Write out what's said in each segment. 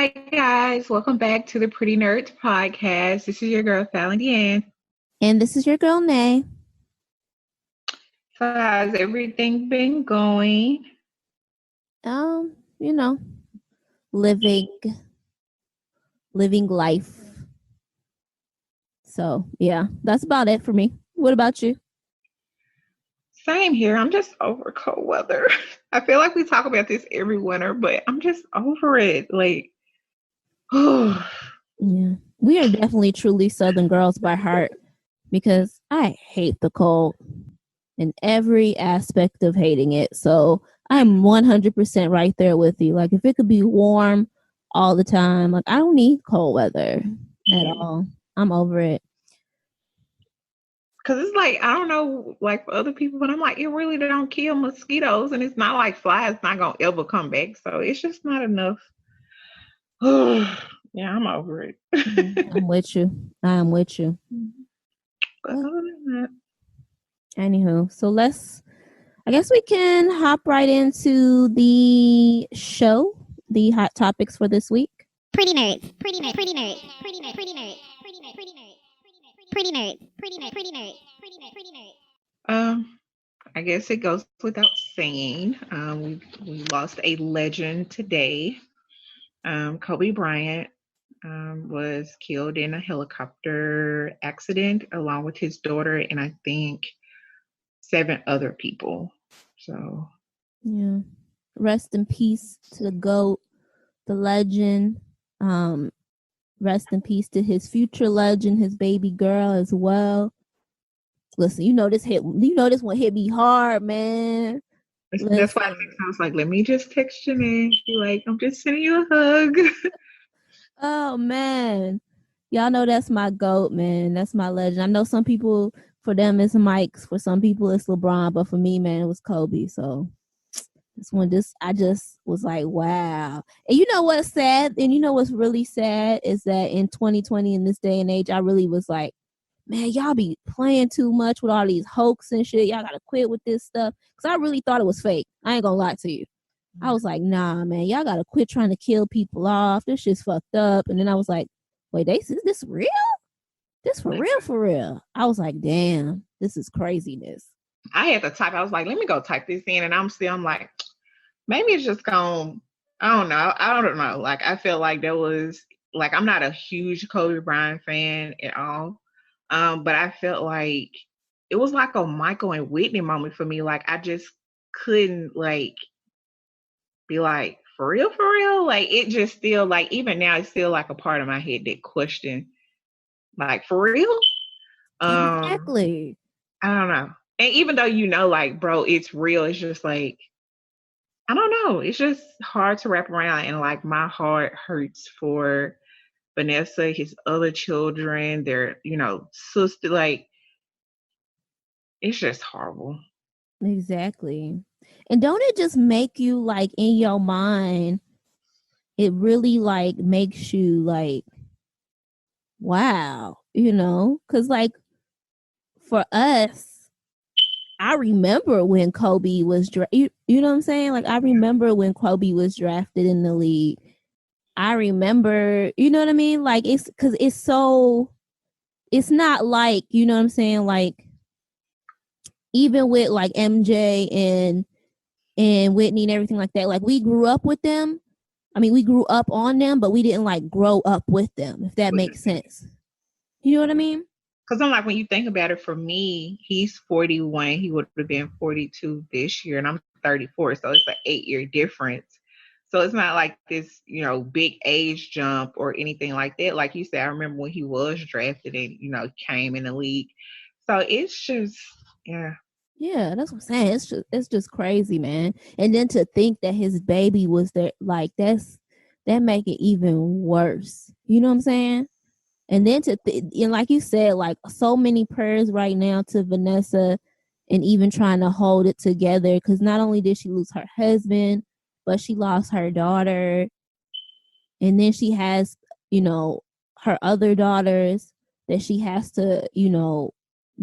Hi, guys. Welcome back to the Pretty Nerdz podcast. This is your girl, Falan DeAnn. And this is your girl, Nay. So, how's everything been going? You know, living life. So, yeah, that's about it for me. What about you? Same here. I'm just over cold weather. I feel like we talk about this every winter, but I'm just over it. Like, oh, Yeah, we are definitely truly Southern girls by heart because I hate the cold in every aspect of hating it. So, I'm 100% right there with you. Like, if it could be warm all the time, like, I don't need cold weather at all. I'm over it. because it's like, I don't know, like for other people, but I'm like, it really don't kill mosquitoes, and it's not like flies not going to ever come back. So, it's just not enough. Yeah, I'm over it. I'm with you. I'm with you. But other than that, Anywho, so I guess we can hop right into the show, the hot topics for this week. Pretty Nerdz, Pretty Nerdz, Pretty Nerdz, Pretty Nerdz, Pretty Nerdz, Pretty Nerdz, Pretty Nerdz, Pretty Nerdz, Pretty Nerdz, Pretty Nerdz, Pretty Nerdz, Pretty Nerdz. I guess it goes without saying. We lost a legend today. Kobe Bryant was killed in a helicopter accident along with his daughter and I think 7 other people. So Yeah. Rest in peace to the GOAT, the legend. Rest in peace to his future legend, his baby girl as well. Listen, this one hit me hard, man. that's why I was like, let me just text you, man. Be like, I'm just sending you a hug. Oh man. Y'all know that's my GOAT, man. That's my legend. I know some people, for them it's Mike's, for some people it's LeBron, but for me, man, it was Kobe. So I just was like, wow. And you know what's sad? And you know what's really sad is that in 2020, in this day and age, I really was like, man, y'all be playing too much with all these hoax and shit. Y'all gotta quit with this stuff. Because I really thought it was fake. I ain't gonna lie to you. I was like, nah, man, y'all gotta quit trying to kill people off. This shit's fucked up. And then I was like, wait, is this real? This for real, for real. I was like, damn, this is craziness. I had to type. I was like, let me go type this in. And I'm like, maybe it's just gone. I don't know. Like, I feel like there was, like, I'm not a huge Kobe Bryant fan at all. But I felt like it was like a Michael and Whitney moment for me. Like, I just couldn't, like, be like, for real, for real? Like, it just still, like, even now, it's still like a part of my head that question, like, for real? Exactly. I don't know. And even though like, bro, it's real, it's just like, I don't know. It's just hard to wrap around. And like, my heart hurts for Vanessa, his other children, their, sister. Like, it's just horrible. Exactly. And don't it just make you like in your mind, it really like makes you like, wow, because like for us, I remember when Kobe was, you know what I'm saying? Like, I remember when Kobe was drafted in the league. I remember, you know what I mean? Like, it's because it's not like, you know what I'm saying? Like, even with like MJ and Whitney and everything like that, like we grew up with them. I mean, we grew up on them, but we didn't like grow up with them, if that makes sense. You know what I mean? Because I'm like, when you think about it, for me, he's 41. He would have been 42 this year, and I'm 34. So it's an 8-year difference. So it's not like this, big age jump or anything like that. Like you said, I remember when he was drafted and, came in the league. So it's just, yeah. Yeah, that's what I'm saying. It's just crazy, man. And then to think that his baby was there, like that make it even worse. You know what I'm saying? And then and like you said, like so many prayers right now to Vanessa, and even trying to hold it together, because not only did she lose her husband, but she lost her daughter, and then she has, her other daughters that she has to,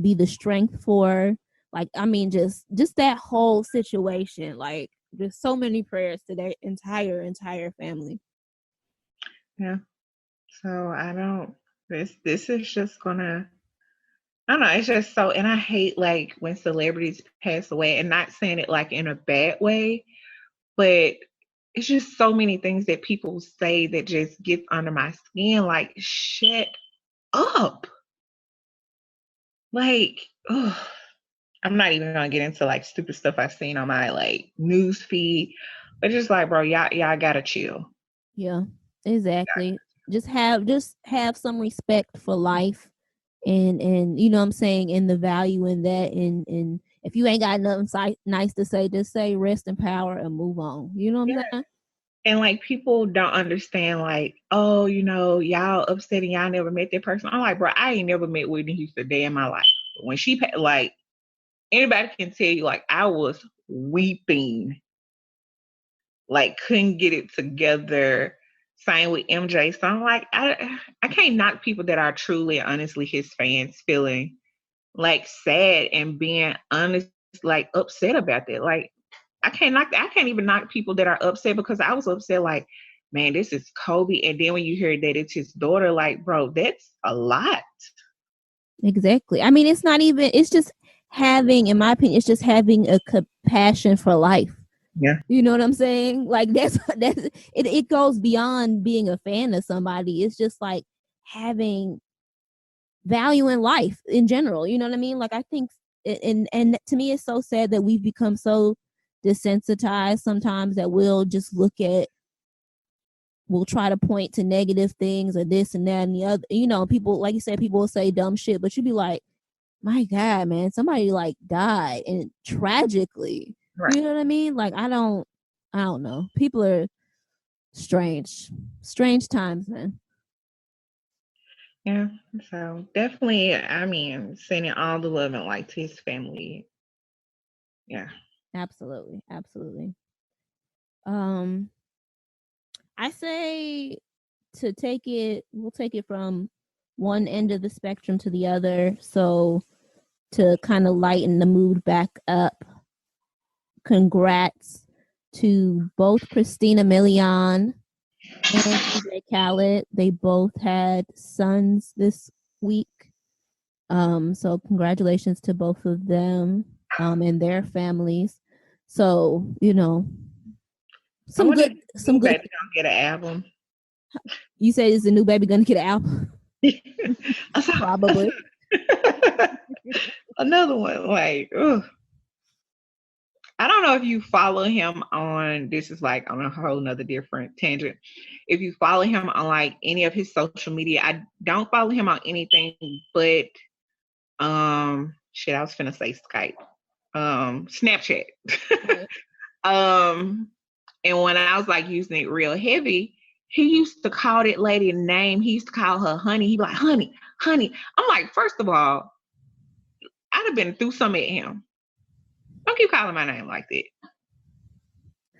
be the strength for. Like, I mean, just that whole situation. Like, there's so many prayers to their entire family. Yeah. So I don't. This is just gonna. I don't know. It's just so, and I hate like when celebrities pass away, and not saying it like in a bad way, but it's just so many things that people say that just gets under my skin. Like, shut up. Like, ugh. I'm not even gonna get into like stupid stuff I've seen on my like news feed, but just like, bro, y'all gotta chill. Yeah, exactly. Just have some respect for life, and you know what I'm saying, and the value in that. And if you ain't got nothing nice to say, just say rest in power and move on. You know what I'm Yeah. saying? And like people don't understand, like, oh, y'all upset and y'all never met that person. I'm like, bro, I ain't never met Whitney Houston a day in my life. When she like, anybody can tell you, like, I was weeping, like, couldn't get it together. Same with MJ. So I'm like, I can't knock people that are truly, honestly his fans feeling like sad and being honest, like upset about that. Like, I can't even knock people that are upset, because I was upset, like, man, this is Kobe. And then when you hear that it's his daughter, like, bro, that's a lot. Exactly. I mean, it's just having, in my opinion, it's just having a compassion for life. Yeah. You know what I'm saying? Like that's it goes beyond being a fan of somebody. It's just like having value in life in general. You know what I mean? Like I think, and to me, it's so sad that we've become so desensitized sometimes that we'll try to point to negative things or this and that and the other. You know, people, like you said, people will say dumb shit, but you'd be like, my God, man, somebody like died and tragically. Right. You know what I mean? Like I don't know. People are strange times, man. Yeah. So definitely, I mean, sending all the love and light to his family. Yeah. Absolutely. I say we'll take it from one end of the spectrum to the other. So to kind of lighten the mood back up, congrats to both Christina Milian and DJ Khaled. They both had sons this week. So congratulations to both of them and their families. So, some good. Baby don't get an album. You say is the new baby gonna get an album? Probably. Another one, like, ugh. I don't know if you follow him on, this is like on a whole nother different tangent. If you follow him on like any of his social media, I don't follow him on anything but shit, I was finna say Skype. Snapchat. Right. And when I was like using it real heavy, he used to call that lady a name. He used to call her honey. He'd be like, honey. I'm like, first of all, I'd have been through something at him. Don't keep calling my name like that.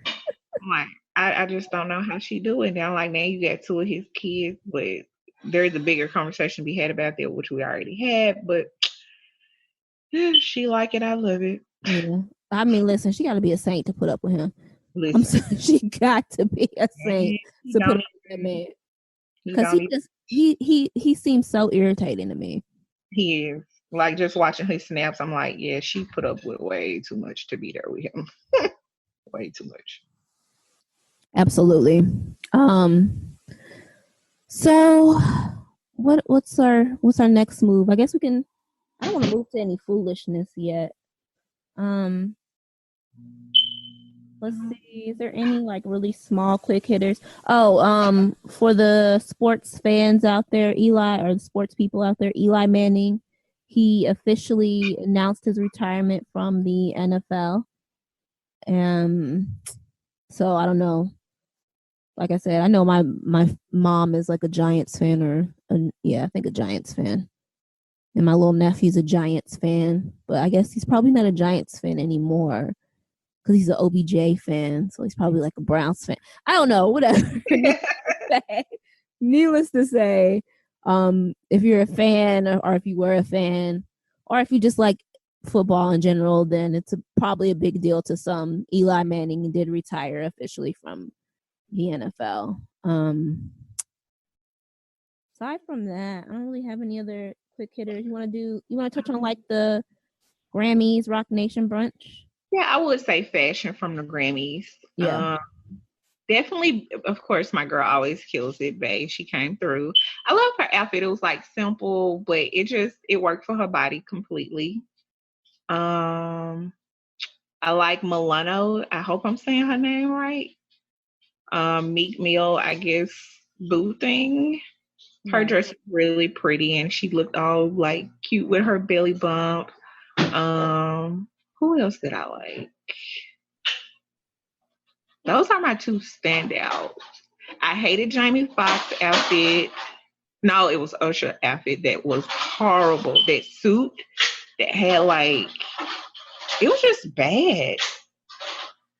I'm like, I just don't know how she do it. And I'm like, now you got two of his kids, but there's a bigger conversation to be had about that, which we already had. But yeah, she like it. I love it. Yeah. I mean, listen, she got to be a saint to put up with him. Listen, she got to be a saint to put up with that man. Because he seems so irritating to me. He is. Like, just watching his snaps, I'm like, yeah, she put up with way too much to be there with him. Way too much. Absolutely. So what's our next move? I guess we can. I don't want to move to any foolishness yet. Let's see. Is there any like really small quick hitters? Oh, for the sports fans out there, or the sports people out there, Eli Manning, he officially announced his retirement from the NFL. So I don't know. Like I said, I know my mom is like a Giants fan, I think a Giants fan. And my little nephew's a Giants fan, but I guess he's probably not a Giants fan anymore because he's an OBJ fan. So he's probably like a Browns fan. I don't know, whatever. Needless to say, if you're a fan or if you were a fan or if you just like football in general, then it's probably a big deal to some. Eli Manning did retire officially from the NFL. Aside from that, I don't really have any other quick hitters. You want to touch on like the Grammys, Roc Nation Brunch? Yeah, I would say fashion from the Grammys. Yeah. Definitely, of course, my girl always kills it, babe. She came through. I love her outfit. It was like simple, but it worked for her body completely. I like Milano. I hope I'm saying her name right. Meek Mill, I guess, boo thing. Her dress was really pretty, and she looked all like cute with her belly bump. Who else did I like? Those are my two standouts. I hated Jamie Foxx's outfit. No, it was Usher's outfit that was horrible. That suit that had like, it was just bad.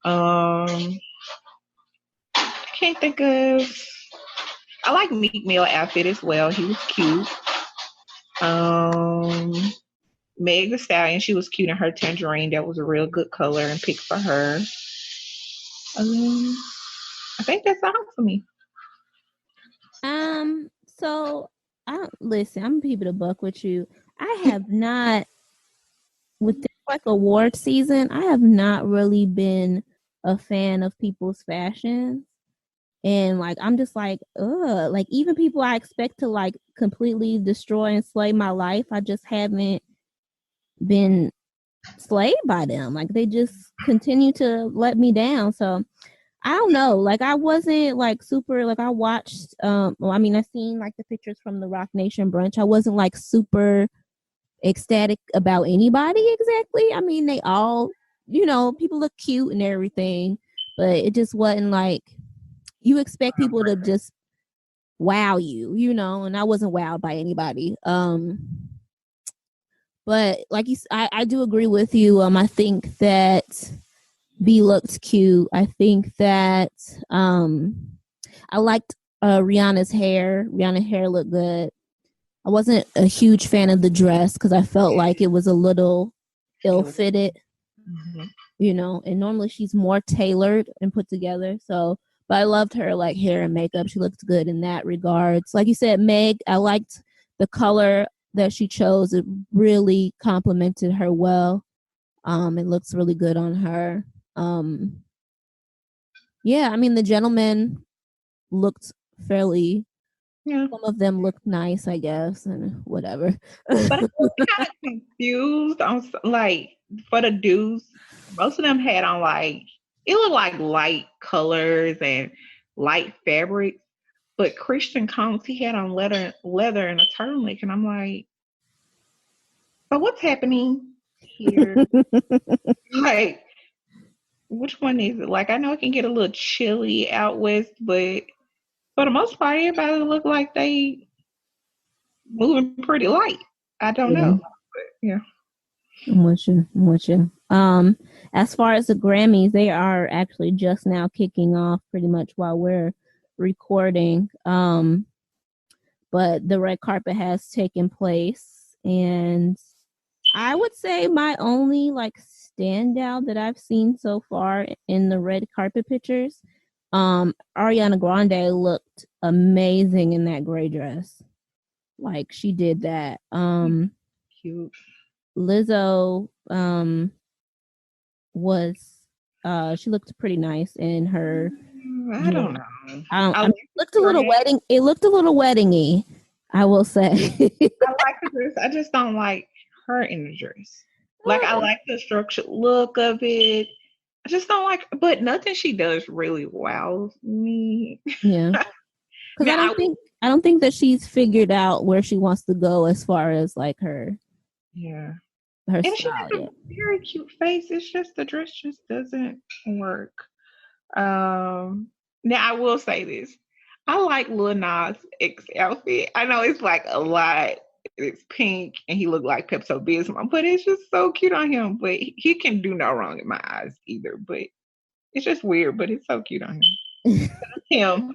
I can't think of. I like Meek Mill outfit as well. He was cute. Meg Thee Stallion, she was cute in her tangerine. That was a real good color and pick for her. I think that's all for me. So I don't listen. I'm gonna keep it a buck with you. I have not, with this like award season, I have not really been a fan of people's fashions. And like I'm just like, ugh. Like even people I expect to like completely destroy and slay my life, I just haven't been slayed by them. Like they just continue to let me down. So I don't know. Like I wasn't like super like I watched well, I mean I seen like the pictures from the Roc Nation brunch. I wasn't like super ecstatic about anybody exactly. I mean they all, people look cute and everything, but it just wasn't like you expect people to just wow you, and I wasn't wowed by anybody. But like I do agree with you. I think that B looked cute. I think that I liked Rihanna's hair. Rihanna's hair looked good. I wasn't a huge fan of the dress because I felt like it was a little ill-fitted, and normally she's more tailored and put together. So, but I loved her like hair and makeup. She looked good in that regards. Like you said, Meg, I liked the color that she chose. It really complemented her well. It looks really good on her. Yeah, I mean the gentlemen looked fairly. Yeah. Some of them looked nice, I guess, and whatever. But I was kind of confused on like for the dudes. Most of them had on like it looked like light colors and light fabrics. But Christian Combs, he had on leather and a turtleneck, and I'm like, so what's happening here? Like, which one is it? Like, I know it can get a little chilly out west, but for the most part, everybody look like they moving pretty light. I don't know. But, yeah. I'm with you. As far as the Grammys, they are actually just now kicking off pretty much while we're recording. But the red carpet has taken place, and I would say my only like standout that I've seen so far in the red carpet pictures, Ariana Grande looked amazing in that gray dress. Like she did that. Cute. Lizzo was she looked pretty nice in her. I don't know. It looked a little wedding. It looked a little weddingy, I will say. I like the dress. I just don't like her in the dress. Like I like the structured look of it. I just don't like, but nothing she does really wows me. Yeah, because I don't think that she's figured out where she wants to go as far as like her. Yeah. Her and style, she has a very cute face. It's just the dress just doesn't work. Now I will say this. I like Lil Nas X outfit. I know it's like a lot. It's pink and he looked like Pepto Bismol, but it's just so cute on him. But he can do no wrong in my eyes either. But it's just weird, but it's so cute on him. Him.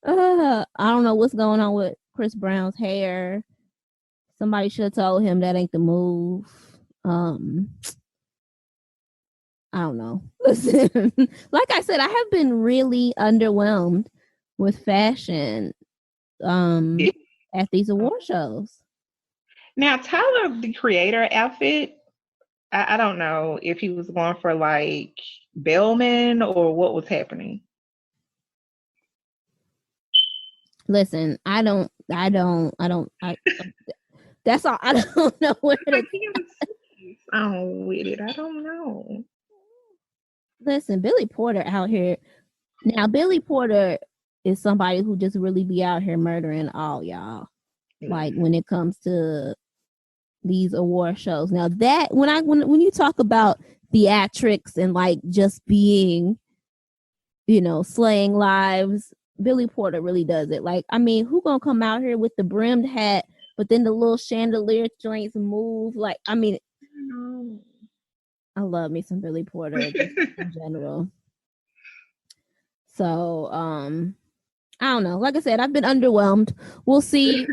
I don't know what's going on with Chris Brown's hair. Somebody should have told him that ain't the move. I don't know. Listen, like I said, I have been really underwhelmed with fashion at these award shows. Now, Tyler, the Creator outfit, I don't know if he was going for like Bellman or what was happening. Listen, I that's all. I don't know where to. I'm with it. I don't know. Listen, Billy Porter out here. Now, Billy Porter is somebody who just really be out here murdering all y'all. Like when it comes to these award shows. Now that when you talk about theatrics and like just being, slaying lives, Billy Porter really does it. Like, I mean, who gonna come out here with the brimmed hat, but then the little chandelier joints move? Like, I mean, I love me some Billy Porter in general. So, I don't know. Like I said, I've been underwhelmed. We'll see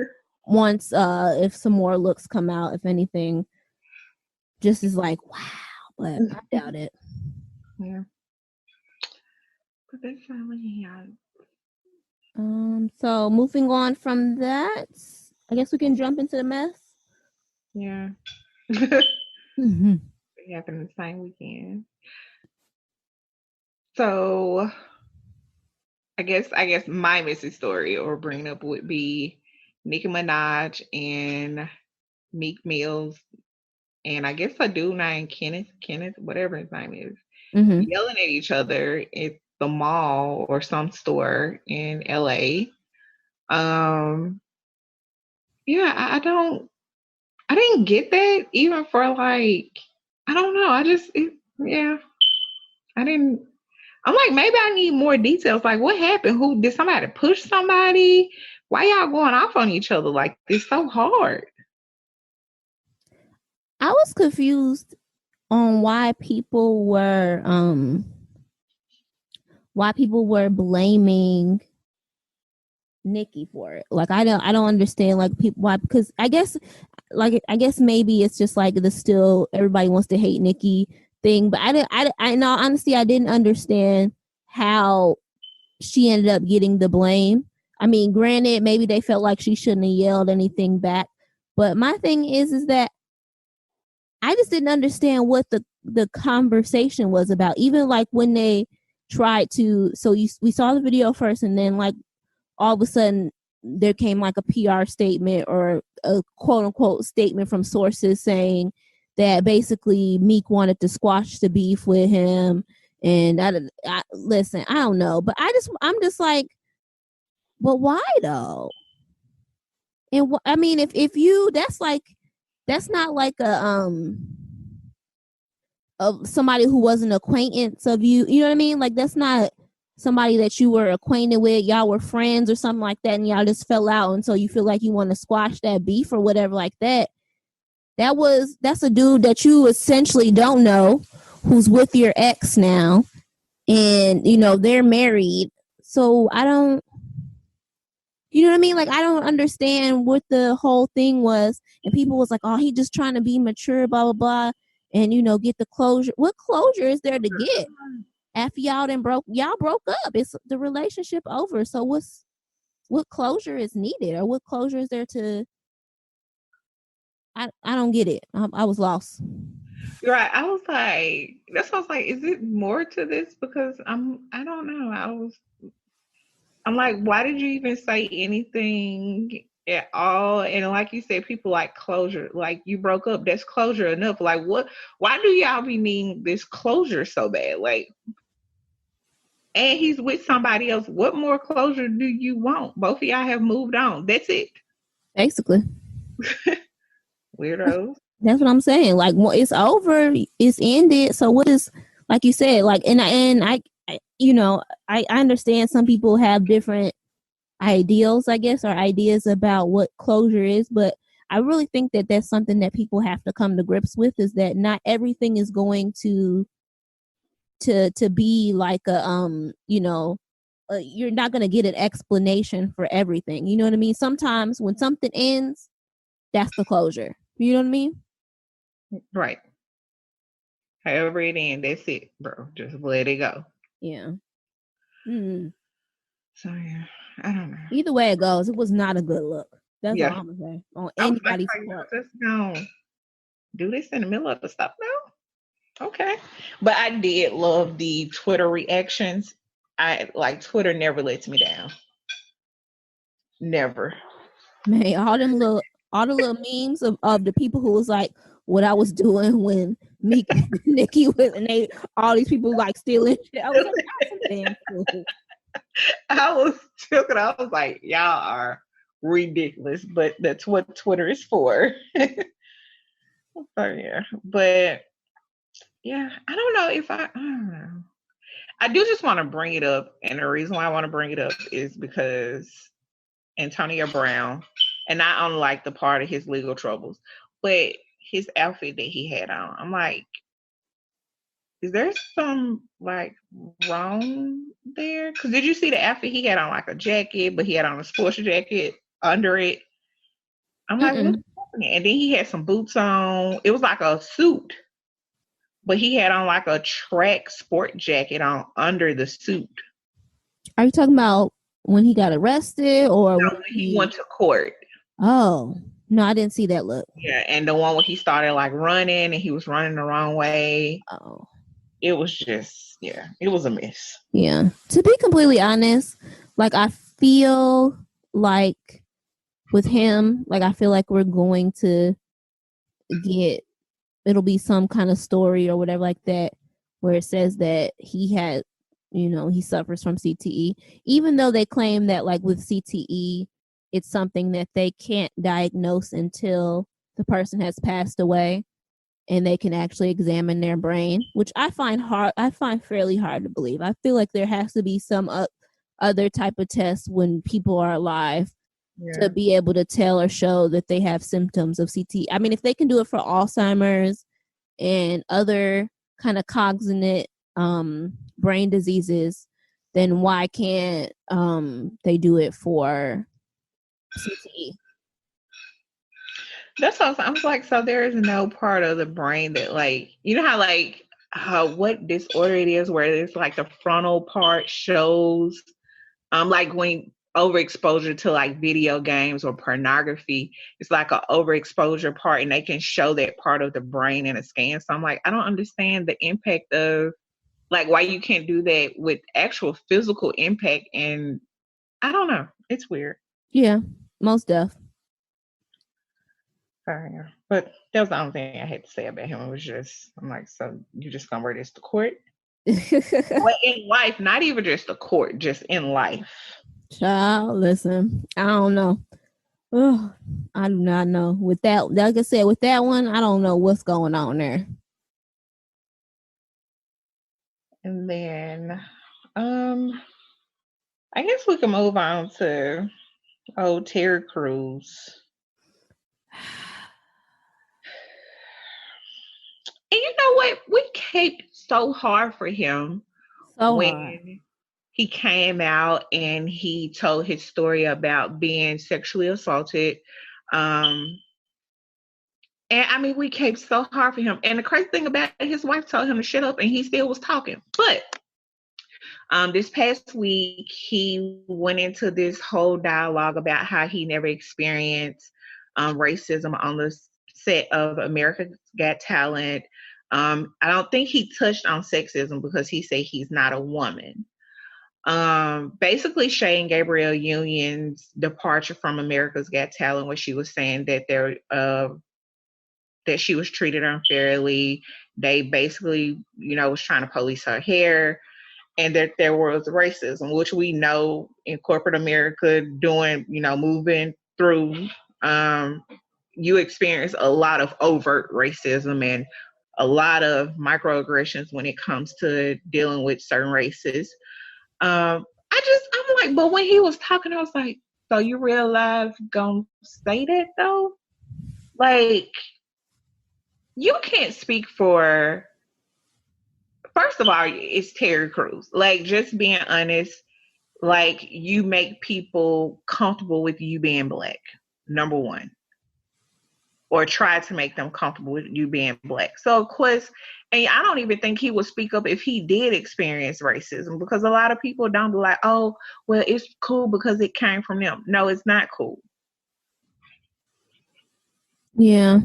once if some more looks come out, if anything just is like, wow, but I doubt it. Yeah. But that's finally out. So moving on from that, I guess we can jump into the mess. Yeah. Mm-hmm. It happened the same weekend. So I guess my messy story or bring up would be Nicki Minaj and Meek Mills, and I guess a dude named Kenneth, whatever his name is, yelling at each other at the mall or some store in LA. Yeah, I didn't get that even for like, I don't know. I didn't. I'm like, maybe I need more details. Like, what happened? Who did somebody push somebody? Why y'all going off on each other like this so hard? I was confused on why people were blaming Nicki for it. Like, I don't understand like people why, because I guess maybe it's just like the still everybody wants to hate Nicki thing, but I know honestly I didn't understand how she ended up getting the blame. I mean, granted, maybe they felt like she shouldn't have yelled anything back, but my thing is that I just didn't understand what the conversation was about. Even like when they tried to, we saw the video first, and then like all of a sudden there came like a PR statement or a quote unquote statement from sources saying that basically Meek wanted to squash the beef with him. And I listen, I don't know, but I'm just like, but why though? And I mean, if you, that's not like of somebody who was an acquaintance of you. You know what I mean? Like, that's not somebody that you were acquainted with. Y'all were friends or something like that, and y'all just fell out, and so you feel like you want to squash that beef or whatever like that. That's a dude that you essentially don't know, who's with your ex now, and they're married. So I don't, you know what I mean? Like, I don't understand what the whole thing was. And people was like, oh, he just trying to be mature, blah, blah, blah. And, get the closure. What closure is there to get after y'all broke up? It's the relationship over. So what closure is needed, or what closure is there to, I don't get it. I was lost. Right. I was like, that's why I was like, is it more to this? Because I don't know. I'm like, why did you even say anything at all? And like you said, people like closure. Like, you broke up, that's closure enough. Like, why do y'all be needing this closure so bad? Like, and he's with somebody else. What more closure do you want? Both of y'all have moved on. That's it. Basically. Weirdos. That's what I'm saying. Like, well, it's over. It's ended. So what is, like you said, like, and I understand some people have different ideals, I guess, or ideas about what closure is, but I really think that that's something that people have to come to grips with, is that not everything is going to be like you're not going to get an explanation for everything. You know what I mean? Sometimes when something ends, that's the closure. You know what I mean? Right. However it ends, that's it, bro. Just let it go. Yeah. Mm. So yeah, I don't know. Either way it goes, it was not a good look. That's all I'm gonna say on anybody's part. Just gonna do this in the middle of the stuff now. Okay, but I did love the Twitter reactions. I like Twitter never lets me down. Never. Man, all the little memes of the people who was like what I was doing when Meek and Nicki was, and all these people like stealing shit. I was like, y'all some damn fool. I was joking. I was like, y'all are ridiculous, but that's what Twitter is for. Oh yeah, but yeah, I don't know if I don't know. I do just want to bring it up, and the reason why I want to bring it up is because Antonio Brown, and not unlike the part of his legal troubles, but his outfit that he had on. I'm like, is there some like wrong there? Because did you see the outfit he had on, like a jacket, but he had on a sports jacket under it? I'm like, what's happening? And then he had some boots on. It was like a suit, but he had on like a track sport jacket on under the suit. Are you talking about when he got arrested or when he went to court? Oh, no, I didn't see that look. Yeah, and the one where he started like running and he was running the wrong way. Oh. It was just, yeah, it was a mess. Yeah. To be completely honest, like I feel like with him, like I feel like we're going to it'll be some kind of story or whatever like that where it says that he had, he suffers from CTE, even though they claim that like with CTE, it's something that they can't diagnose until the person has passed away and they can actually examine their brain, which I find fairly hard to believe. I feel like there has to be some other type of test when people are alive to be able to tell or show that they have symptoms of CTE. I mean, if they can do it for Alzheimer's and other kind of cognate brain diseases, then why can't they do it for CTE? That's what I was like, so there is no part of the brain that like, you know how like what disorder it is where it's like the frontal part shows like when overexposure to like video games or pornography, it's like an overexposure part and they can show that part of the brain in a scan. So I'm like, I don't understand the impact of like why you can't do that with actual physical impact. And I don't know, it's weird. Yeah, most def. But that was the only thing I had to say about him. It was just, I'm like, so you just gonna wear this to court? Well, in life, not even just the court, just in life. Child, listen, I don't know. Oh, I do not know. With that, like I said, with that one, I don't know what's going on there. And then, I guess we can move on to Terry Crews. And you know what? We caped so hard for him when he came out and he told his story about being sexually assaulted. And I mean, we caped so hard for him. And the crazy thing about it, his wife told him to shut up and he still was talking. But this past week, he went into this whole dialogue about how he never experienced racism on the set of America's Got Talent. I don't think he touched on sexism because he said he's not a woman. Basically, Shane Gabriel Union's departure from America's Got Talent, where she was saying that that she was treated unfairly. They basically, was trying to police her hair. And that there was racism, which we know in corporate America moving through, you experience a lot of overt racism and a lot of microaggressions when it comes to dealing with certain races. I'm like, but when he was talking, I was like, so you real life gonna say that though? Like, you can't speak for... First of all, it's Terry Crews. Like, just being honest, like, you make people comfortable with you being black, number one. or try to make them comfortable with you being black. So of course, and I don't even think he would speak up if he did experience racism, because a lot of people don't be like, oh, well, it's cool because it came from them. No, it's not cool. Yeah.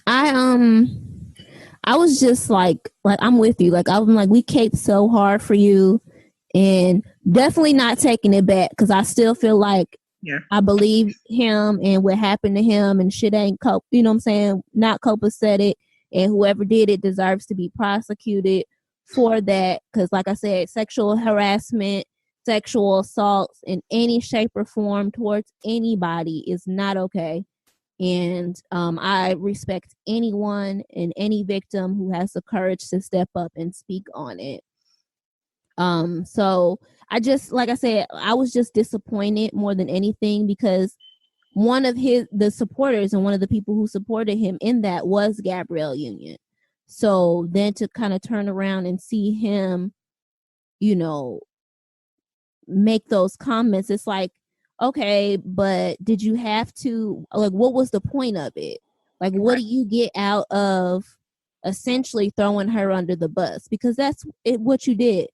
I was just like I'm with you. Like I'm like, we caped so hard for you, and definitely not taking it back, because I still feel like I believe him and what happened to him, and shit ain't you know what I'm saying, not copacetic, and whoever did it deserves to be prosecuted for that, because like I said, sexual harassment, sexual assaults in any shape or form towards anybody is not okay. And I respect anyone and any victim who has the courage to step up and speak on it. So I just, like I said, I was just disappointed more than anything, because one of the supporters and one of the people who supported him in that was Gabrielle Union. So then to kind of turn around and see him, you know, make those comments, it's like, okay, but did you have to, like, what was the point of it? Like, what do you get out of essentially throwing her under the bus? Because that's what you did.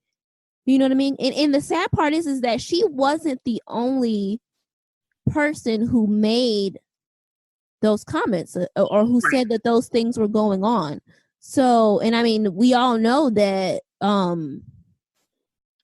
You know what I mean? And the sad part is that she wasn't the only person who made those comments or who said that those things were going on. So, and I mean, we all know that, I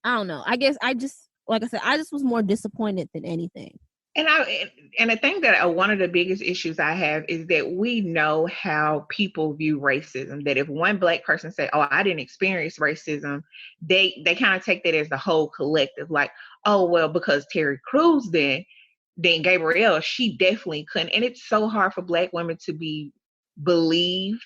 don't know. I guess I just, like I said, I just was more disappointed than anything. And I think that one of the biggest issues I have is that we know how people view racism. That if one black person say, "Oh, I didn't experience racism," they kind of take that as the whole collective. Like, "Oh, well, because Terry Crews then Gabrielle, she definitely couldn't." And it's so hard for black women to be believed.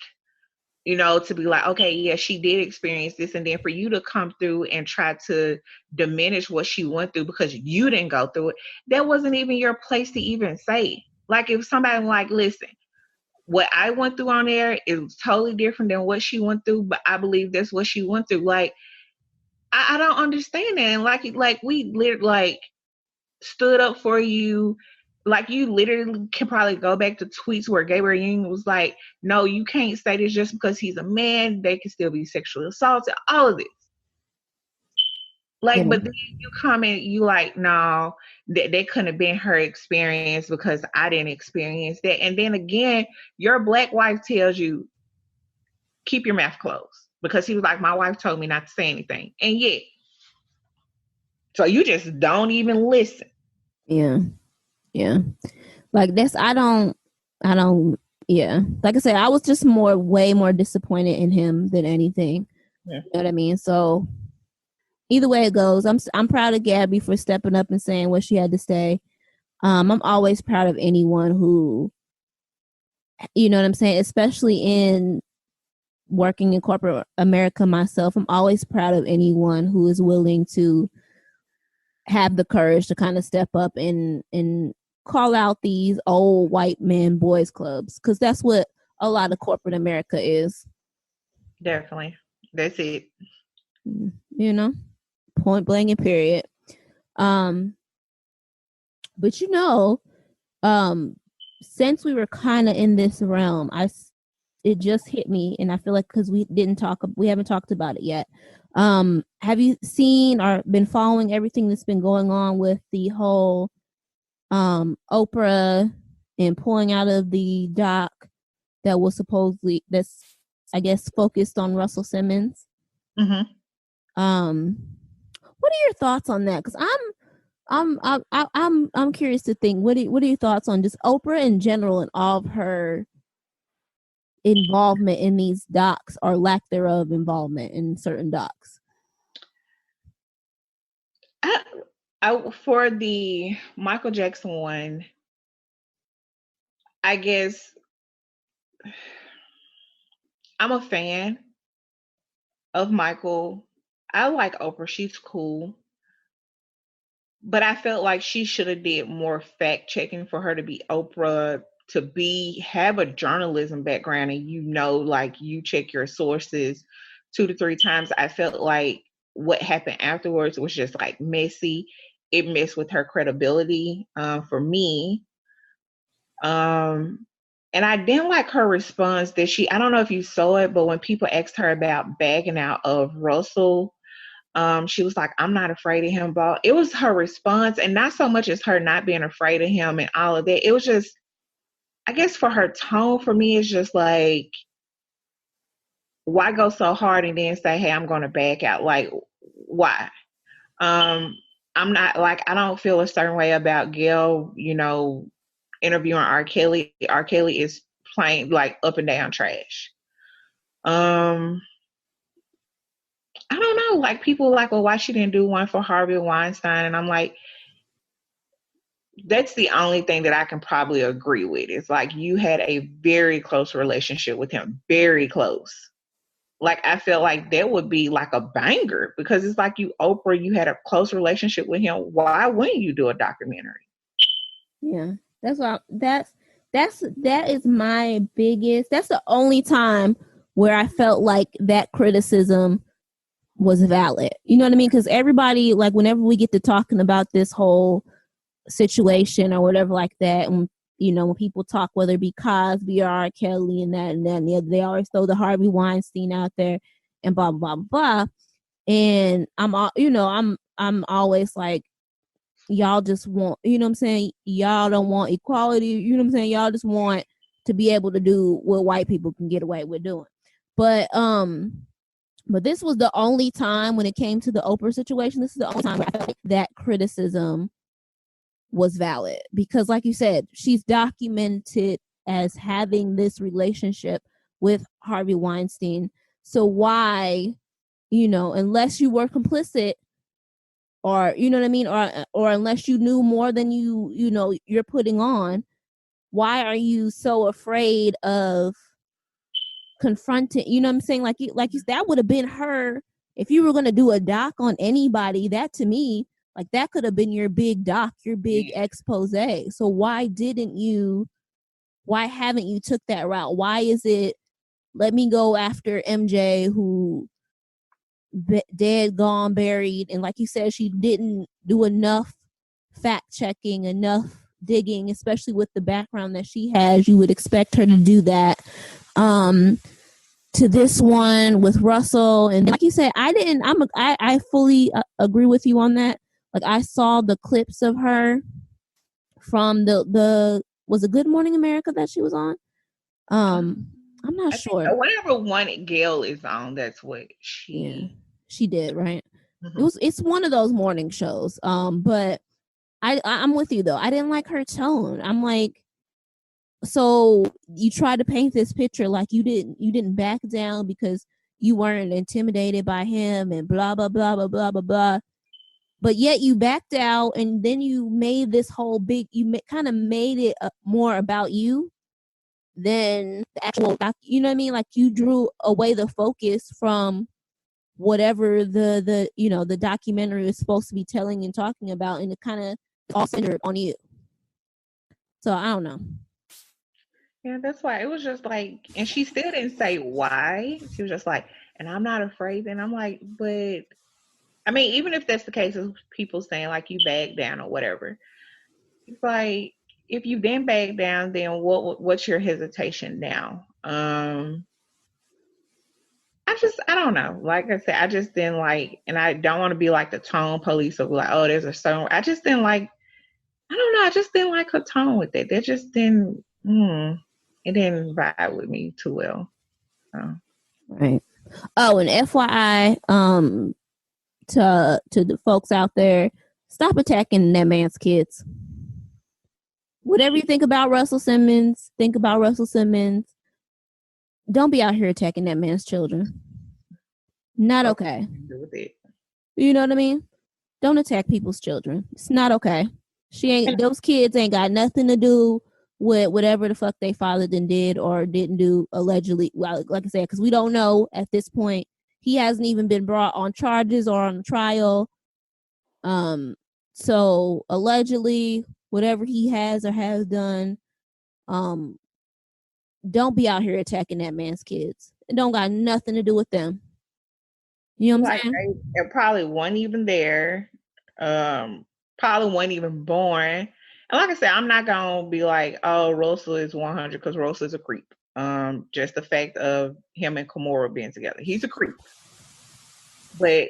You know, to be like, okay, yeah, she did experience this. And then for you to come through and try to diminish what she went through because you didn't go through it, that wasn't even your place to even say. Like, if somebody like, listen, what I went through on there is totally different than what she went through, but I believe that's what she went through. Like, I don't understand that. And like we literally stood up for you. Like, you literally can probably go back to tweets where Gabriel Union was like, no, you can't say this just because he's a man. They can still be sexually assaulted. All of this. Like, but then you come and you like, no, that couldn't have been her experience because I didn't experience that. And then again, your black wife tells you, keep your mouth closed. Because he was like, my wife told me not to say anything. And yet, so you just don't even listen. Yeah. Yeah. Like that's, I don't, yeah. Like I said, I was just way more disappointed in him than anything. Yeah. You know what I mean? So either way it goes, I'm proud of Gabby for stepping up and saying what she had to say. I'm always proud of anyone who, you know what I'm saying, especially in working in corporate America myself. I'm always proud of anyone who is willing to have the courage to kind of step up and call out these old white men boys clubs, because that's what a lot of corporate America is. Definitely. That's it. You know, point blank and period. But you know, since we were kind of in this realm, it just hit me, and I feel like because we haven't talked about it yet. Have you seen or been following everything that's been going on with the whole Oprah and pulling out of the doc that was supposedly, that's I guess focused on Russell Simmons? Mm-hmm. What are your thoughts on that? Because I'm curious to think. What are your thoughts on just Oprah in general and all of her involvement in these docs, or lack thereof involvement in certain docs? For the Michael Jackson one, I guess I'm a fan of Michael. I like Oprah. She's cool. But I felt like she should have did more fact checking for her to be Oprah, to have a journalism background, and like you check your sources 2 to 3 times. I felt like what happened afterwards was just like messy. It messed with her credibility for me. And And I didn't like her response that I don't know if you saw it, but when people asked her about backing out of Russell, she was like, I'm not afraid of him, but it was her response, and not so much as her not being afraid of him and all of that. It was just, I guess for her tone, for me, it's just like, why go so hard and then say, hey, I'm going to back out? Like, why? I'm not like, I don't feel a certain way about Gail, interviewing R. Kelly. R. Kelly is plain like up and down trash. I don't know. Like, people like, well, why she didn't do one for Harvey Weinstein? And I'm like, that's the only thing that I can probably agree with. It's like, you had a very close relationship with him, very close. Like, I feel like that would be like a banger, because it's like, Oprah, you had a close relationship with him. Why wouldn't you do a documentary? Yeah, that's what that is my biggest. That's the only time where I felt like that criticism was valid. You know what I mean? Because everybody, like, whenever we get to talking about this whole situation or whatever like that, and when people talk, whether it be Cosby or R. Kelly and that and that and the other, they always throw the Harvey Weinstein out there and blah blah blah blah. And I'm always like, y'all just want, you know what I'm saying? Y'all don't want equality. You know what I'm saying? Y'all just want to be able to do what white people can get away with doing. But this was the only time when it came to the Oprah situation. This is the only time where I felt like that criticism was valid, because like you said, she's documented as having this relationship with Harvey Weinstein. So why, unless you were complicit, or you know what I mean, or unless you knew more than you're putting on, why are you so afraid of confronting? You know what I'm saying? Like that would have been her. If you were going to do a doc on anybody, that to me, like, that could have been your big doc, your big expose. So why haven't you took that route? Why is it, let me go after MJ, who dead, gone, buried, and like you said, she didn't do enough fact checking, enough digging, especially with the background that she has. You would expect her to do that. To this one with Russell, and like you said, I fully agree with you on that. Like, I saw the clips of her from the was it Good Morning America that she was on? I'm not sure. Whatever one Gail is on, that's what she did, right? Mm-hmm. It's one of those morning shows. But I'm with you though. I didn't like her tone. I'm like, so you try to paint this picture like you didn't back down because you weren't intimidated by him and blah blah blah blah blah blah blah. But yet you backed out, and then you made this whole big. Kind of made it more about you than the actual. You know what I mean? Like, you drew away the focus from whatever the documentary is supposed to be telling and talking about, and it kind of all centered on you. So I don't know. Yeah, that's why it was just like, and she still didn't say why. She was just like, and I'm not afraid. And I'm like, but I mean, even if that's the case of people saying like you back down or whatever, it's like, if you didn't back down, then what's your hesitation now? I don't know. Like I said, I just didn't like, and I don't want to be like the tone police of like, oh, there's a certain, I just didn't like, I don't know. I just didn't like her tone with it. That just didn't, it didn't vibe with me too well. So. Right. Oh, and FYI, to the folks out there, stop attacking that man's kids. Whatever you think about Russell Simmons, think about Russell Simmons. Don't be out here attacking that man's children. Not okay. You know what I mean? Don't attack people's children. It's not okay. Those kids ain't got nothing to do with whatever the fuck they father did or didn't do, allegedly. Well, like I said, because we don't know at this point. He hasn't even been brought on charges or on trial. So allegedly, whatever he has or has done, don't be out here attacking that man's kids. It don't got nothing to do with them. You know what I'm saying? It probably wasn't even there. Probably wasn't even born. And like I said, I'm not gonna be like, oh, Russell is 100 because Russell is a creep. Just the fact of him and Kimora being together, he's a creep. But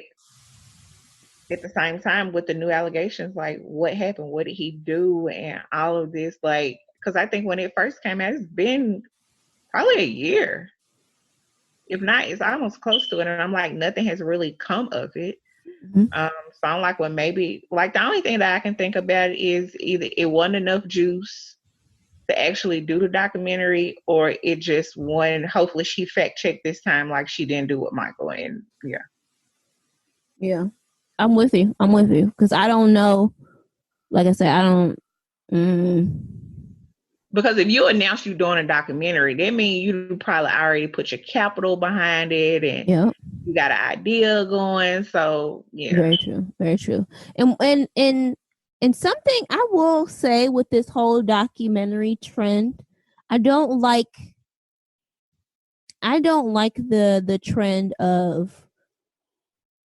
at the same time, with the new allegations, like what happened, what did he do, and all of this, like, because I think when it first came out, it's been probably a year, if not, it's almost close to it, and I'm like, nothing has really come of it. So I'm like, well, maybe, like, the only thing that I can think about is either it wasn't enough juice to actually do the documentary, or it just won. Hopefully, she fact checked this time, like she didn't do with Michael. And yeah, I'm with you. Because I don't know. Like I said, I don't. Because if you announce you're doing a documentary, that means you probably already put your capital behind it, and you got an idea going. So yeah, very true, very true. And something I will say with this whole documentary trend, I don't like the trend of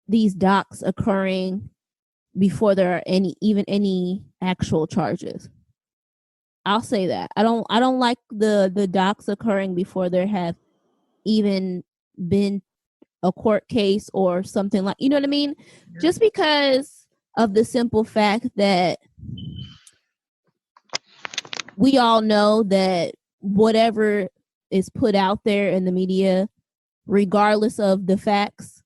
these docs occurring before there are any actual charges. I'll say that. I don't like the docs occurring before there have even been a court case or something, like, you know what I mean? Yeah. Just because of the simple fact that we all know that whatever is put out there in the media, regardless of the facts,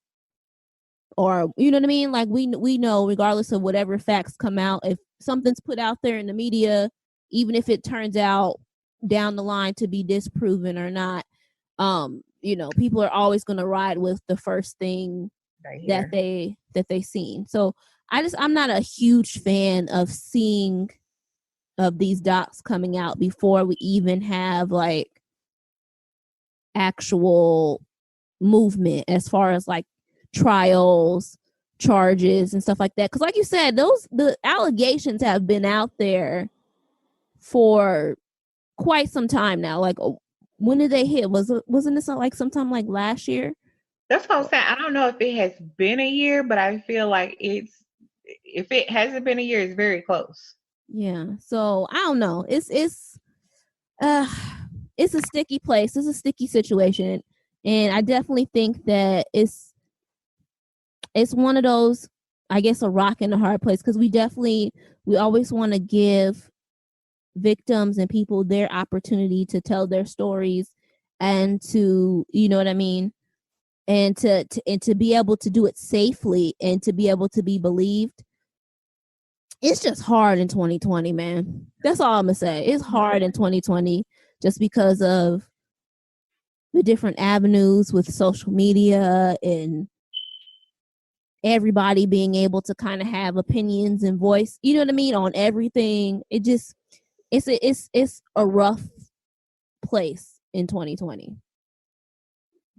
or you know what I mean? Like we know, regardless of whatever facts come out, if something's put out there in the media, even if it turns out down the line to be disproven or not, you know, people are always going to ride with the first thing that they seen. So I'm not a huge fan of seeing of these docs coming out before we even have like actual movement as far as like trials, charges, and stuff like that. Because like you said, the allegations have been out there for quite some time now. Like, when did they hit? Wasn't this like sometime like last year? That's what I'm saying. I don't know if it has been a year, but I feel like if it hasn't been a year, it's very close. Yeah. So I don't know. It's a sticky place. It's a sticky situation, and I definitely think that it's one of those, I guess, a rock in a hard place, because we always want to give victims and people their opportunity to tell their stories and to, you know what I mean, and to be able to do it safely and to be able to be believed. It's just hard in 2020, man. That's all I'm gonna say. It's hard in 2020 just because of the different avenues with social media and everybody being able to kind of have opinions and voice, you know what I mean, on everything. It's a rough place in 2020.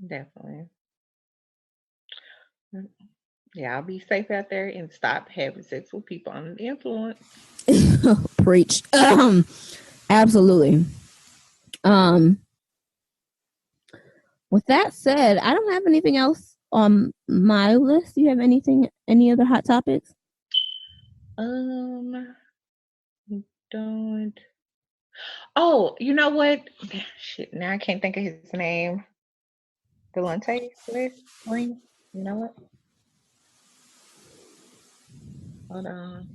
Definitely. Yeah, I'll be safe out there and stop having sex with people under the influence. Preach. Absolutely. With that said, I don't have anything else on my list. Do you have any other hot topics? Don't. Oh, you know what? Shit, now I can't think of his name. Delonte Green. You know what? Hold on.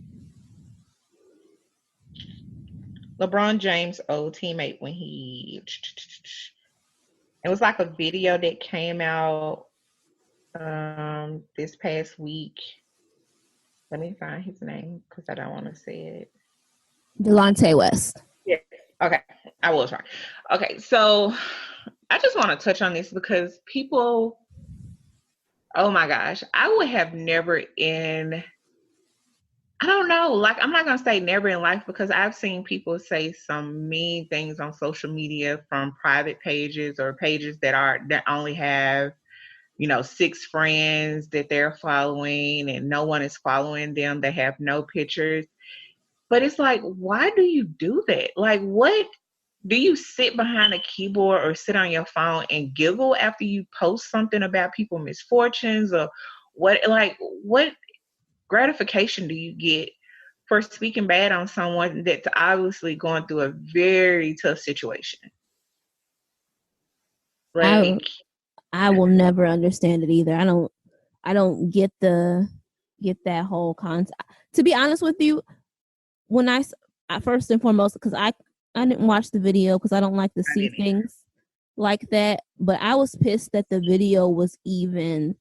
LeBron James' old teammate when he. It was like a video that came out this past week. Let me find his name because I don't want to say it. Delonte West. Yeah. Okay. I was right. Okay. So I just want to touch on this because people, oh my gosh, I would have never I don't know, like, I'm not going to say never in life, because I've seen people say some mean things on social media from private pages or pages that only have, 6 friends that they're following and no one is following them. They have no pictures. But it's like, why do you do that? Like, what do you sit behind a keyboard or sit on your phone and giggle after you post something about people's misfortunes, or what gratification do you get for speaking bad on someone that's obviously going through a very tough situation. I Like, I will never understand it either. I don't get that whole concept. To be honest with you, when I first and foremost, because I didn't watch the video because I don't like to see things like that. But I was pissed that the video was even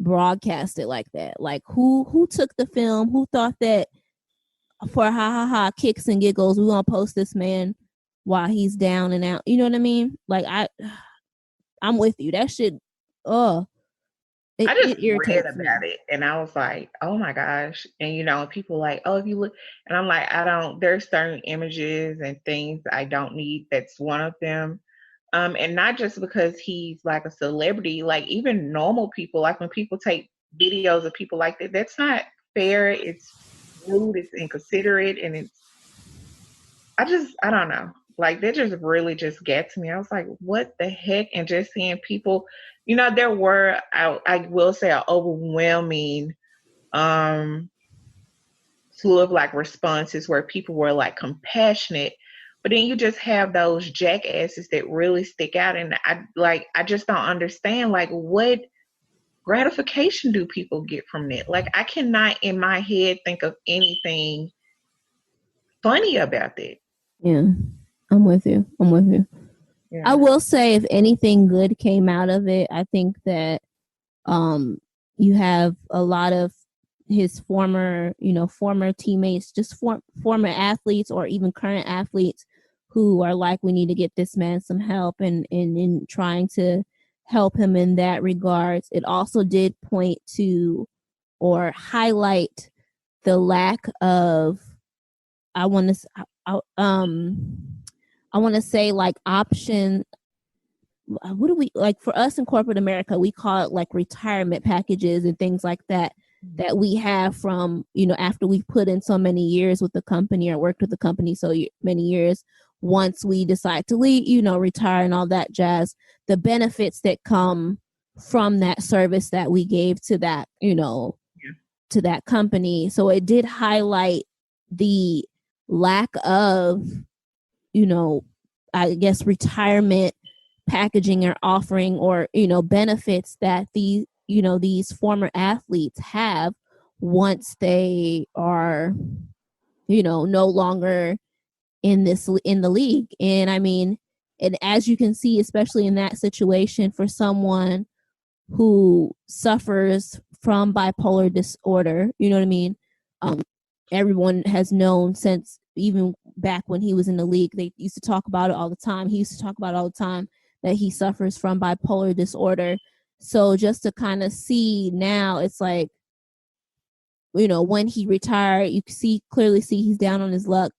broadcasted like that. Like, who took the film? Who thought that for ha ha ha kicks and giggles we gonna post this man while he's down and out? You know what I mean? Like, I'm with you. That shit. I just It irritates read me. about it and I was like, oh my gosh. And people like, oh, if you look, and I'm like, there's certain images and things I don't need. That's one of them. And not just because he's like a celebrity, like even normal people, like when people take videos of people like that, that's not fair. It's rude, it's inconsiderate, and I don't know. Like, that just really just get to me. I was like, what the heck? And just seeing people, there were, I will say, an overwhelming slew of like responses where people were like compassionate, but then you just have those jackasses that really stick out. And I just don't understand, like, what gratification do people get from that? Like, I cannot in my head think of anything funny about that. Yeah, I'm with you. Yeah. I will say, if anything good came out of it, I think that you have a lot of his former teammates, just former athletes or even current athletes who are like, we need to get this man some help, and in trying to help him in that regards. It also did point to or highlight the lack of, I want to say, like, option. What do we, like, for us in corporate America, we call it like retirement packages and things like that we have from, after we've put in so many years with the company or worked with the company so many years. Once we decide to leave, retire and all that jazz, the benefits that come from that service that we gave to that, to that company. So it did highlight the lack of, I guess, retirement packaging or offering or, benefits that these former athletes have once they are, no longer in the league. And I mean, and as you can see, especially in that situation, for someone who suffers from bipolar disorder, you know what I mean? Everyone has known since even back when he was in the league, they used to talk about it all the time. He used to talk about it all the time that he suffers from bipolar disorder. So just to kind of see now, it's like, when he retired, you clearly see he's down on his luck.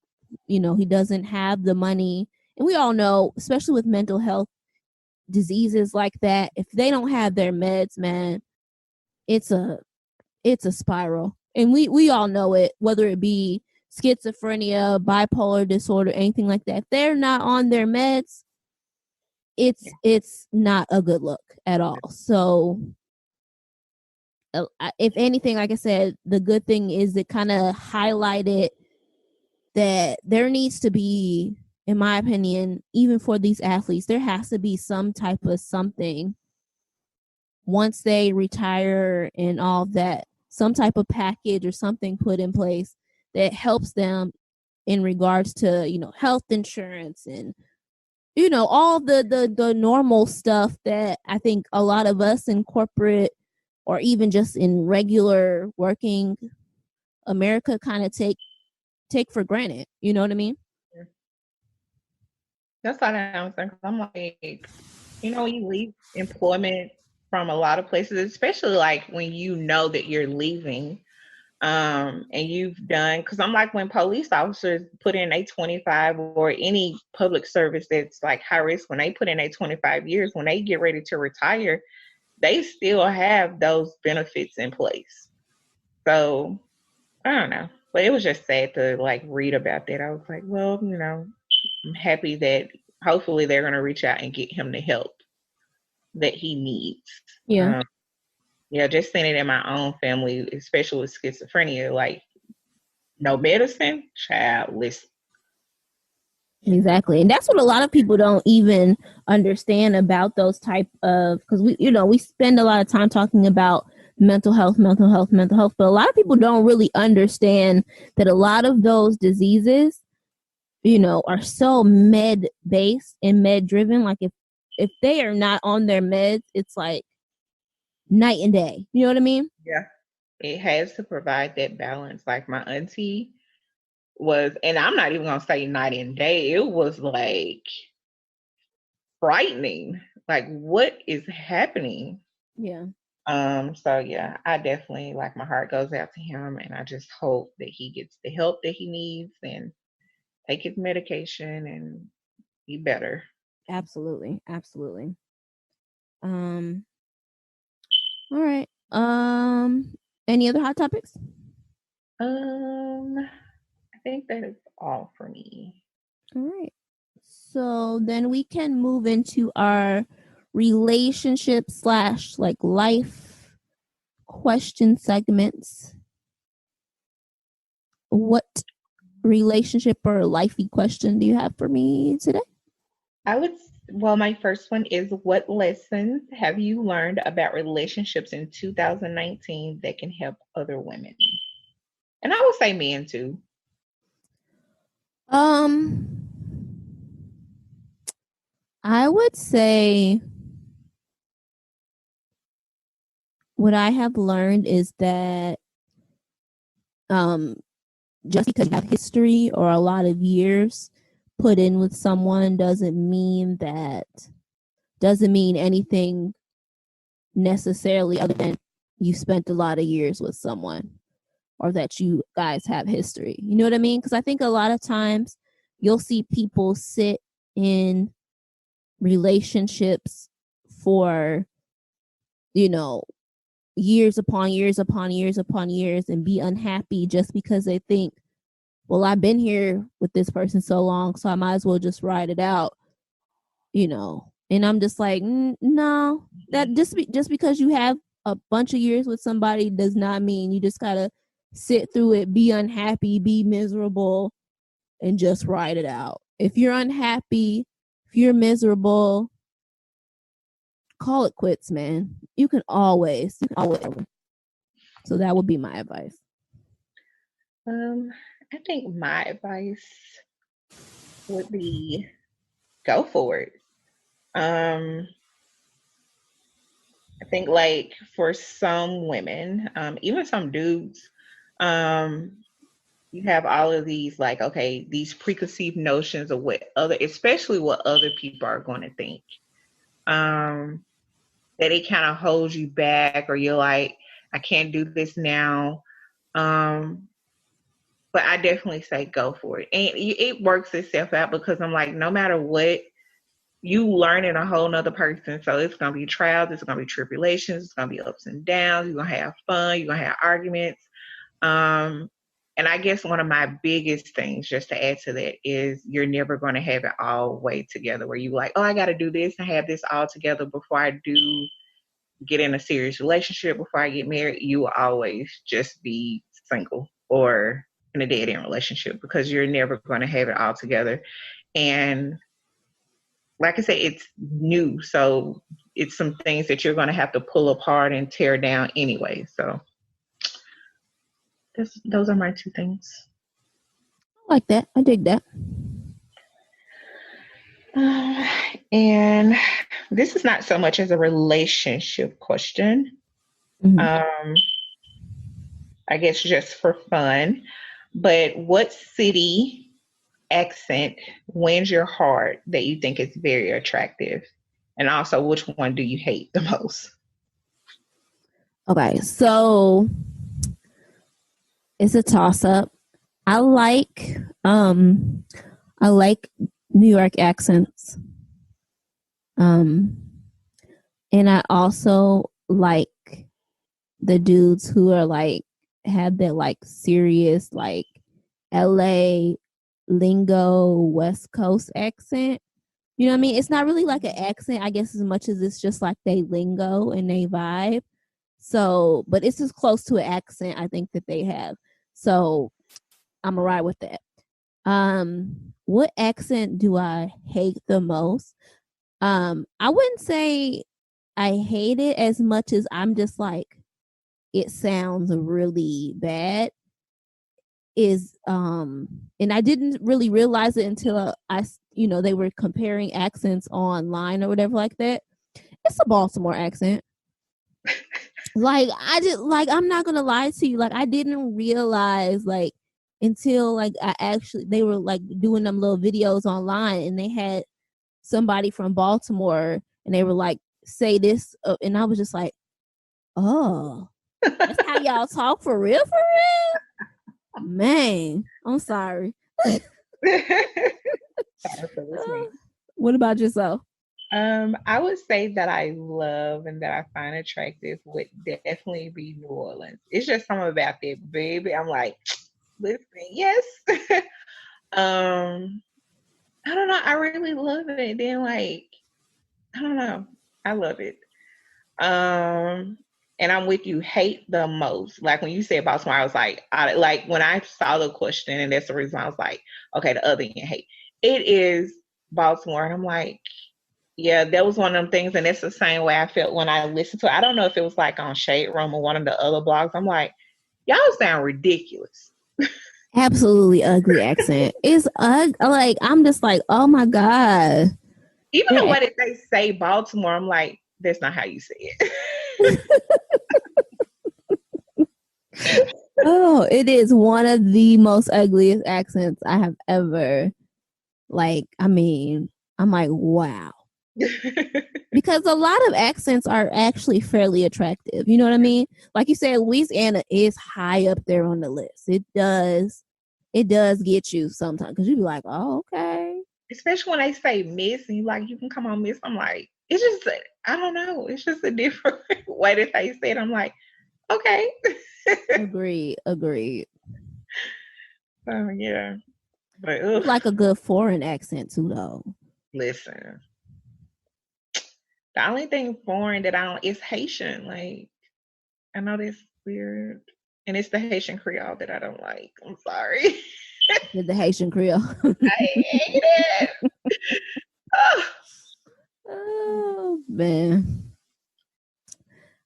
He doesn't have the money. And we all know, especially with mental health diseases like that, if they don't have their meds, man, it's a spiral. And we all know it, whether it be schizophrenia, bipolar disorder, anything like that. If they're not on their meds, it's not a good look at all. So if anything, like I said, the good thing is it kind of highlighted that there needs to be, in my opinion, even for these athletes, there has to be some type of something once they retire and all that, some type of package or something put in place that helps them in regards to, health insurance and, all the normal stuff that I think a lot of us in corporate or even just in regular working America kind of take for granted. You know what I mean? That's what I'm saying. I'm like, when you leave employment from a lot of places, especially like when you know that you're leaving, and you've done, because I'm like, when police officers put in a 25 or any public service that's like high risk, when they put in a 25 years, when they get ready to retire, they still have those benefits in place. So I don't know, but it was just sad to like read about that. I was like, well, I'm happy that hopefully they're going to reach out and get him the help that he needs. Yeah. Just seeing it in my own family, especially with schizophrenia, like No medicine, child. Listen. Exactly. And that's what a lot of people don't even understand about those type of, because we spend a lot of time talking about mental health, but a lot of people don't really understand that a lot of those diseases, are so med based and med driven. Like if they are not on their meds, it's like night and day. You know what I mean? Yeah. It has to provide that balance. Like my auntie was, and I'm not even gonna say night and day, it was like frightening. Like, what is happening? Yeah. So yeah, I definitely, like, my heart goes out to him, and I just hope that he gets the help that he needs and take his medication and be better. Absolutely. Um all right. Any other hot topics? I think that is all for me. All right. So then we can move into our relationship / like life question segments. What relationship or lifey question do you have for me today? Well, my first one is, what lessons have you learned about relationships in 2019 that can help other women? And I would say men too. I would say what I have learned is that just because you have history or a lot of years put in with someone doesn't mean anything necessarily other than you spent a lot of years with someone or that you guys have history. You know what I mean? Because I think a lot of times you'll see people sit in relationships for, years upon years upon years upon years and be unhappy just because they think, well, I've been here with this person so long, so I might as well just ride it out, And I'm just like, no, that just because you have a bunch of years with somebody does not mean you just gotta sit through it, be unhappy, be miserable, and just ride it out. If you're unhappy, if you're miserable, call it quits, man. You can always. So that would be my advice. I think my advice would be go for it. I think, like, for some women, even some dudes, you have all of these, like, okay, these preconceived notions of especially what other people are going to think. That it kind of holds you back, or you're like, I can't do this now. But I definitely say go for it. And it works itself out, because I'm like, no matter what, you learning a whole nother person. So it's going to be trials, it's going to be tribulations, it's going to be ups and downs. You're going to have fun, you're going to have arguments. And I guess one of my biggest things, just to add to that, is you're never going to have it all way together where you like, oh, I got to do this and have this all together before I do get in a serious relationship, before I get married. You will always just be single or in a dead end relationship, because you're never going to have it all together. And like I said, it's new. So it's some things that you're going to have to pull apart and tear down anyway. So those are my two things. I like that. I dig that. And this is not so much as a relationship question. Mm-hmm. I guess just for fun. But what city accent wins your heart that you think is very attractive? And also, which one do you hate the most? Okay, so it's a toss-up. I like New York accents. And I also like the dudes who are like have that like serious like LA lingo West Coast accent. You know what I mean? It's not really like an accent, I guess, as much as it's just like they lingo and they vibe. So, but it's as close to an accent I think that they have. So I'm gonna ride with that. What accent do I hate the most? I wouldn't say I hate it as much as I'm just like, it sounds really bad. And I didn't really realize it until they were comparing accents online or whatever like that. It's a Baltimore accent. Like I'm not gonna lie to you, like I didn't realize like until like they were like doing them little videos online and they had somebody from Baltimore and they were like say this and I was just like, oh, that's how y'all talk for real, man. I'm sorry. What about yourself? I would say that I love and that I find attractive would definitely be New Orleans. It's just something about that, baby. I'm like, listen, yes. I don't know. I really love it. Then like, I don't know. I love it. And I'm with you. Hate the most. Like when you said Baltimore, I was like, like when I saw the question, and that's the reason I was like, okay, the other end hate. It is Baltimore, and I'm like, yeah, that was one of them things, and it's the same way I felt when I listened to it. I don't know if it was like on Shade Room or one of the other blogs. I'm like, y'all sound ridiculous. Absolutely ugly accent. It's like I'm just like, oh my god. Even the way that they say Baltimore, I'm like, that's not how you say it. Oh, it is one of the most ugliest accents I have ever. Like, I mean, I'm like, wow. Because a lot of accents are actually fairly attractive. You know what I mean? Like you said, Louisiana is high up there on the list. It does get you sometimes because you be like, oh, okay. Especially when they say miss and you can come on, miss. I'm like, it's just, I don't know. It's just a different way that they say it. I'm like, okay. Agreed. So, yeah. But like a good foreign accent too, though. Listen. The only thing foreign that I don't is Haitian. Like, I know that's weird. And it's the Haitian Creole that I don't like. I'm sorry. The Haitian Creole. I hate it. Oh man.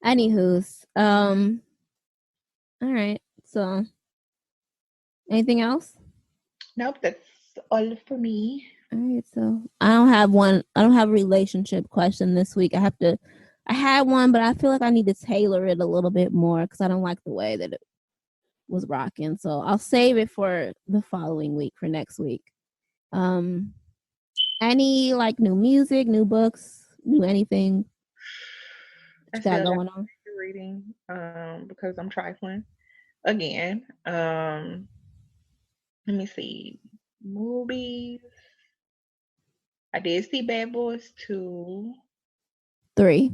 Anywho's, all right. So, anything else? Nope, that's all for me. All right. So I don't have a relationship question this week. I had one, but I feel like I need to tailor it a little bit more because I don't like the way that it was rocking. So I'll save it for the following week, for next week. Any like new music, new books, new anything you got going on? Reading, because I'm trifling again. Let me see. Movies. I did see Bad Boys 2. 3.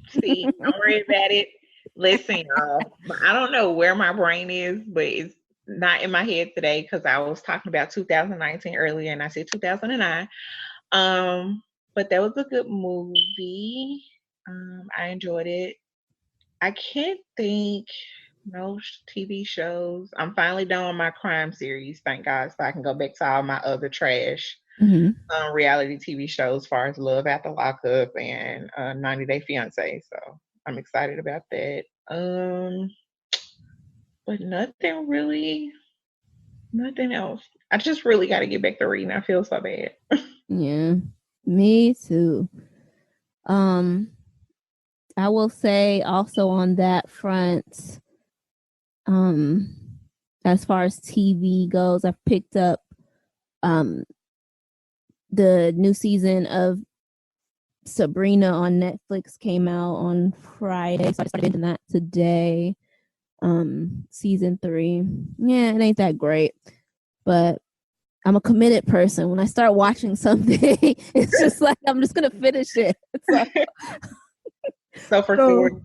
See, don't worry about it. Listen, y'all. I don't know where my brain is, but it's not in my head today because I was talking about 2019 earlier and I said 2009. But that was a good movie. I enjoyed it. I can't think no TV shows. I'm finally done with my crime series, thank God, so I can go back to all my other trash reality TV shows, as far as Love After Lockup and 90 Day Fiance. So I'm excited about that. But nothing else. I just really got to get back to reading. I feel so bad. Yeah, me too. I will say also on that front, as far as TV goes, I've picked up the new season of Sabrina on Netflix came out on Friday, so I started doing that today. Season 3. Yeah, it ain't that great, but I'm a committed person. When I start watching something, it's just like I'm just gonna finish it. So sure.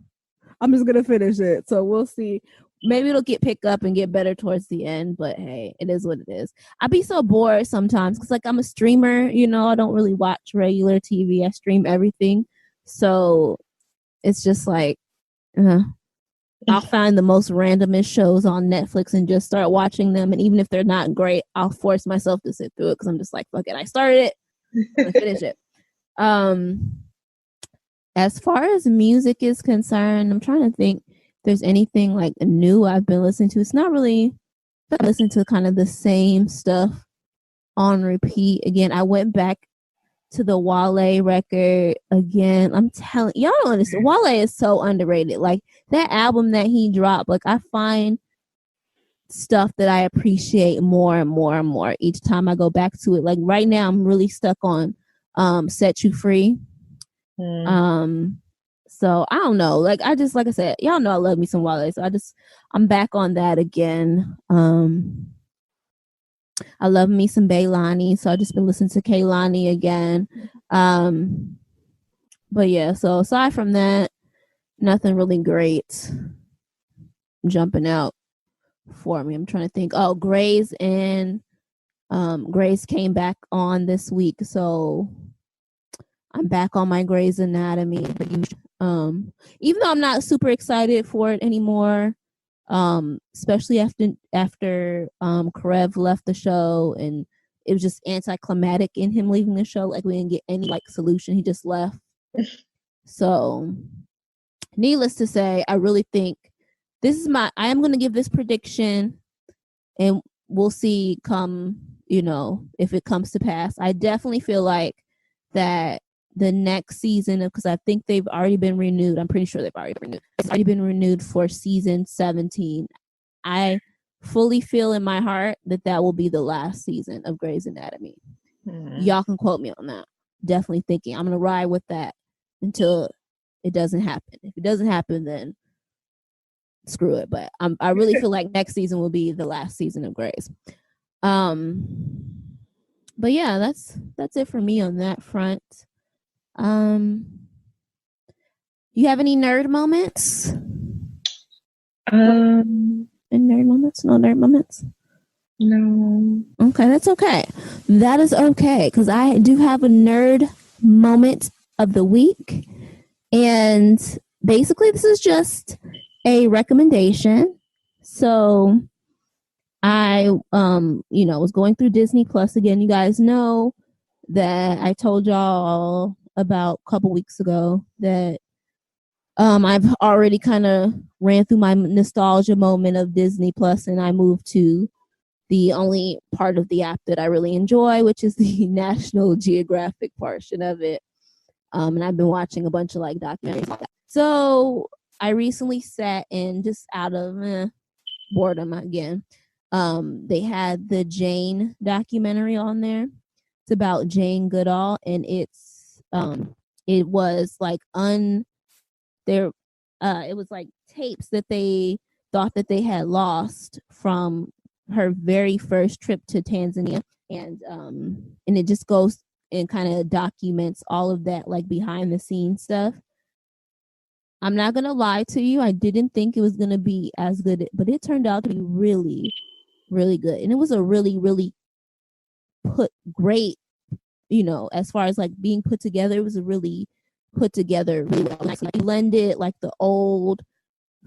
I'm just gonna finish it. So we'll see. Maybe it'll pick up and get better towards the end, but hey, it is what it is. I be so bored sometimes because like I'm a streamer, I don't really watch regular TV. I stream everything. So it's just like I'll find the most randomest shows on Netflix and just start watching them. And even if they're not great, I'll force myself to sit through it because I'm just like, fuck it, I started it, I'm gonna finish it. As far as music is concerned, I'm trying to think if there's anything like new I've been listening to. It's not really, I listen to kind of the same stuff on repeat. Again, I went back to the Wale record again. I'm telling y'all don't understand. Wale is so underrated. Like that album that he dropped, like I find stuff that I appreciate more and more and more each time I go back to it. Like right now I'm really stuck on Set You Free. So I don't know. Like I just, like I said, y'all know I love me some Wale. So I'm back on that again. I love me some Baylani, so I just been listening to Kaylani again. But yeah, so aside from that, nothing really great jumping out for me. I'm trying to think. Oh, Grey's came back on this week, so I'm back on my Grey's Anatomy. Even though I'm not super excited for it anymore, especially after Karev left the show, and it was just anticlimactic in him leaving the show. Like we didn't get any like solution. He just left. So needless to say, I really think I am going to give this prediction, and we'll see come, if it comes to pass. I definitely feel like that the next season, because I think they've already been renewed. I'm pretty sure they've already been renewed. It's already been renewed for season 17. I fully feel in my heart that will be the last season of Grey's Anatomy. Y'all can quote me on that. Definitely thinking I'm going to ride with that until it doesn't happen. If it doesn't happen, then screw it. But I really feel like next season will be the last season of Grey's. But yeah, that's it for me on that front. You have any nerd moments? Any nerd moments? No nerd moments? No. Okay, that's okay. That is okay, because I do have a nerd moment of the week. And basically, this is just a recommendation. So I, was going through Disney Plus again. You guys know that I told y'all about a couple weeks ago that I've already kind of ran through my nostalgia moment of Disney Plus, and I moved to the only part of the app that I really enjoy, which is the National Geographic portion of it. And I've been watching a bunch of like documentaries like that. So I recently sat in, just out of boredom again. They had the Jane documentary on there. It's about Jane Goodall, and it was like it was like tapes that they thought that they had lost from her very first trip to Tanzania, and it just goes and kind of documents all of that like behind the scenes stuff. I'm not gonna lie to you, I didn't think it was gonna be as good, but it turned out to be really, really good, and it was a really, really great, as far as like being put together. It was a really put together really well. Like blended like the old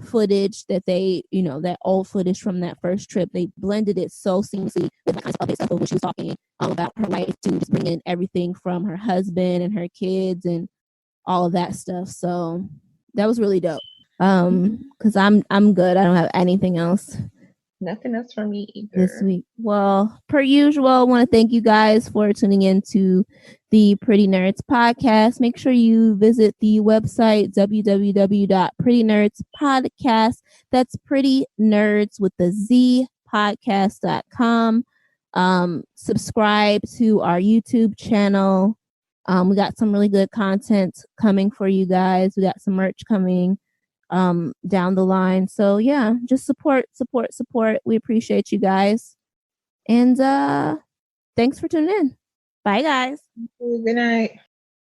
footage that they, that old footage from that first trip. They blended it so seamlessly with that kind of stuff when she was talking about her life, to just bring in everything from her husband and her kids and all of that stuff. So that was really dope. Because I'm good. I don't have anything else. Nothing else for me either this week. Well, per usual, I want to thank you guys for tuning in to the Pretty Nerdz podcast. Make sure you visit the website www.prettynerdspodcast. That's Pretty Nerdz with the Z podcast.com. Subscribe to our YouTube channel. We got some really good content coming for you guys. We got some merch coming down the line. So yeah, just support. We appreciate you guys. And thanks for tuning in. Bye guys. Good night.